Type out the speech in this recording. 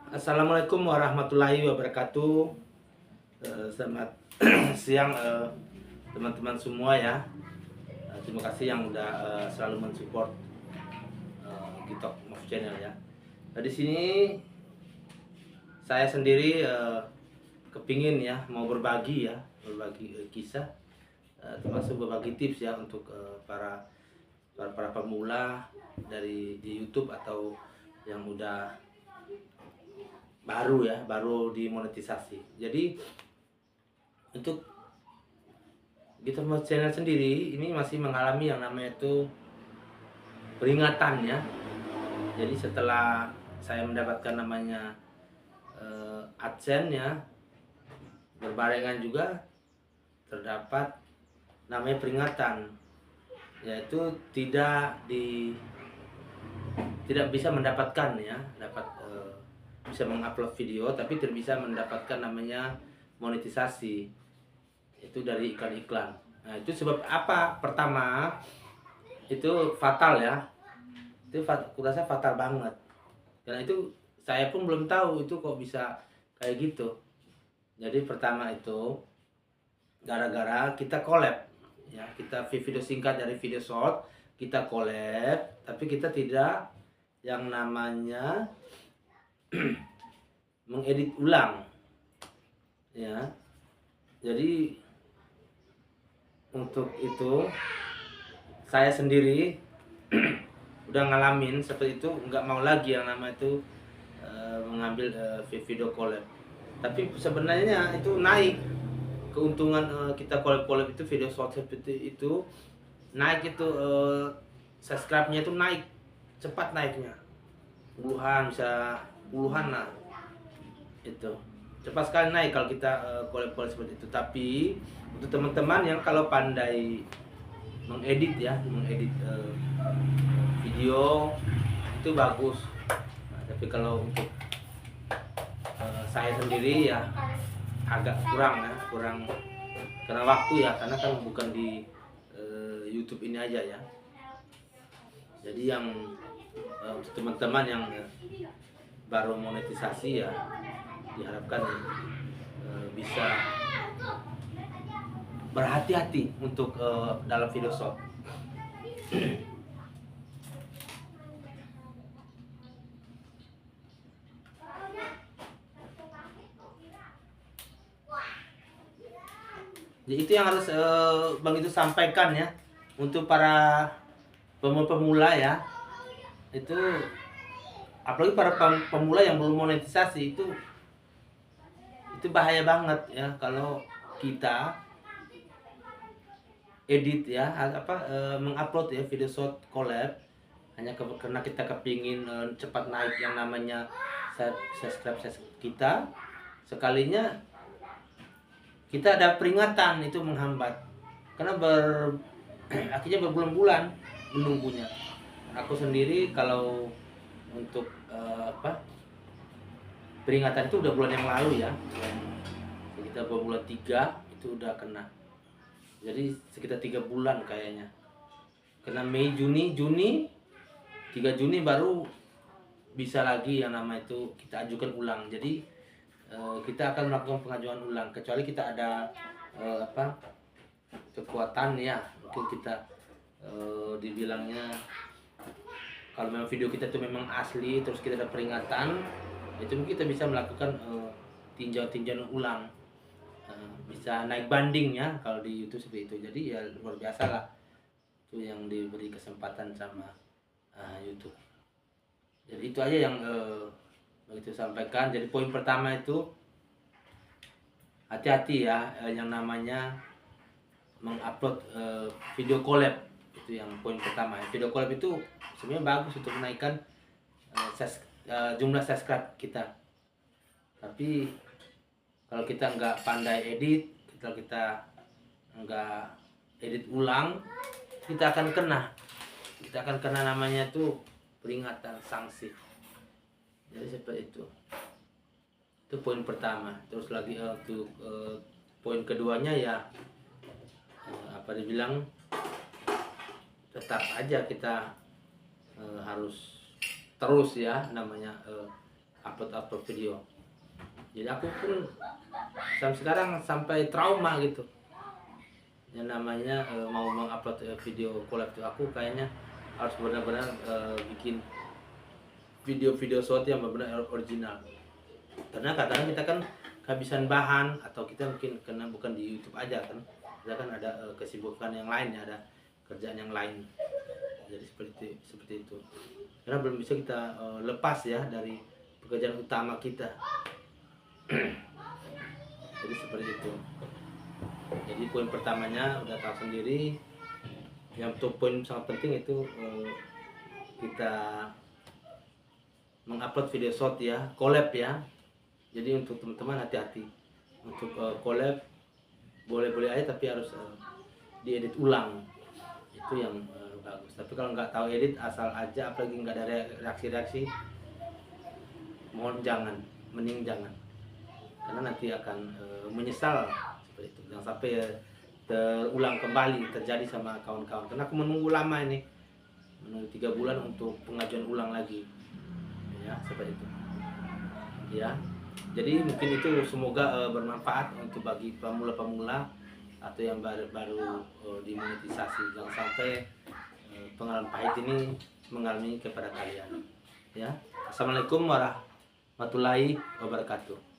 Assalamualaikum warahmatullahi wabarakatuh. Selamat siang teman-teman semua ya. Terima kasih yang udah selalu mensupport Gitok Move Channel ya. Di sini saya sendiri kepingin ya mau berbagi kisah, termasuk berbagi tips ya untuk para pemula di YouTube atau yang udah baru dimonetisasi. Jadi untuk Gitok Move Channel sendiri ini masih mengalami yang namanya itu peringatan ya. Jadi setelah saya mendapatkan namanya AdSense ya, berbarengan juga terdapat namanya peringatan, yaitu tidak bisa mendapatkan ya, bisa mengupload video tapi tidak bisa mendapatkan namanya monetisasi itu dari iklan-iklan. Nah, itu sebab apa? Pertama, itu fatal ya. Itu kurasa fatal banget. Karena itu saya pun belum tahu itu kok bisa kayak gitu. Jadi pertama itu gara-gara kita collab ya, kita video singkat dari video short, kita collab tapi kita tidak yang namanya mengedit ulang ya. Jadi untuk itu saya sendiri udah ngalamin seperti itu, nggak mau lagi yang nama itu mengambil video collab. Tapi sebenarnya itu naik keuntungan, kita collab itu video short seperti itu naik, itu subscribe-nya itu naik cepat, naiknya puluhan, bisa puluhan lah, itu cepat sekali naik kalau kita collab seperti itu. Tapi untuk teman-teman yang kalau pandai mengedit ya, video itu bagus. Nah, tapi kalau untuk saya sendiri ya agak kurang karena waktu ya, karena kan bukan di YouTube ini aja ya. Jadi yang untuk teman-teman yang baru monetisasi ya, diharapkan bisa berhati-hati untuk dalam video short. Jadi itu yang harus Bang itu sampaikan ya untuk para pemula ya. Itu apalagi para pemula yang belum monetisasi, itu bahaya banget ya kalau kita edit ya, mengupload ya video short collab hanya karena kita kepingin cepat naik yang namanya subscribe kita. Sekalinya kita ada peringatan, itu menghambat karena akhirnya berbulan-bulan menunggunya. Aku sendiri kalau untuk peringatan itu udah bulan yang lalu ya, kita bulan 3 itu udah kena. Jadi sekitar 3 bulan kayaknya kena. Mei, Juni 3 Juni baru bisa lagi yang nama itu kita ajukan ulang. Jadi kita akan melakukan pengajuan ulang kecuali kita ada kekuatan ya, mungkin kita dibilangnya kalau memang video kita itu memang asli terus kita ada peringatan, itu mungkin kita bisa melakukan tinjauan ulang, bisa naik banding ya kalau di YouTube seperti itu. Jadi ya luar biasa lah itu yang diberi kesempatan sama YouTube. Jadi itu aja yang begitu sampaikan. Jadi poin pertama itu hati-hati ya, yang namanya mengupload video collab, itu yang poin pertama. Video collab itu sebenarnya bagus untuk menaikkan jumlah subscribe kita. Tapi kalau kita nggak pandai edit, kalau kita nggak edit ulang, kita akan kena namanya tuh peringatan, sanksi. Jadi seperti itu poin pertama. Terus lagi untuk poin keduanya ya, dibilang tetap aja kita harus terus ya namanya upload video. Jadi aku pun sampai sekarang sampai trauma gitu. Yang namanya mau mengupload video collab itu, aku kayaknya harus benar-benar bikin video-video short yang benar-benar original. Karena kadang kita kan kehabisan bahan, atau kita mungkin karena bukan di YouTube aja kan, kita kan ada kesibukan yang lain, ada kerjaan yang lain. Jadi seperti itu. Karena belum bisa kita lepas ya dari pekerjaan utama kita. Jadi seperti itu. Jadi poin pertamanya udah tahu sendiri. Yang poin sangat penting itu kita mengupload video short ya, collab ya. Jadi untuk teman-teman hati-hati untuk collab, boleh-boleh aja tapi harus diedit ulang, itu yang bagus. Tapi kalau nggak tahu edit asal aja, apalagi nggak ada reaksi-reaksi, mohon jangan, mending jangan, karena nanti akan menyesal seperti itu. Jangan sampai terulang kembali terjadi sama kawan-kawan, karena aku menunggu lama ini, menunggu 3 bulan untuk pengajuan ulang lagi ya, seperti itu ya. Jadi mungkin itu semoga bermanfaat untuk bagi pemula-pemula atau yang baru dimonetisasi. Jangan sampai pengalaman pahit ini mengalami kepada kalian ya. Assalamualaikum warahmatullahi wabarakatuh.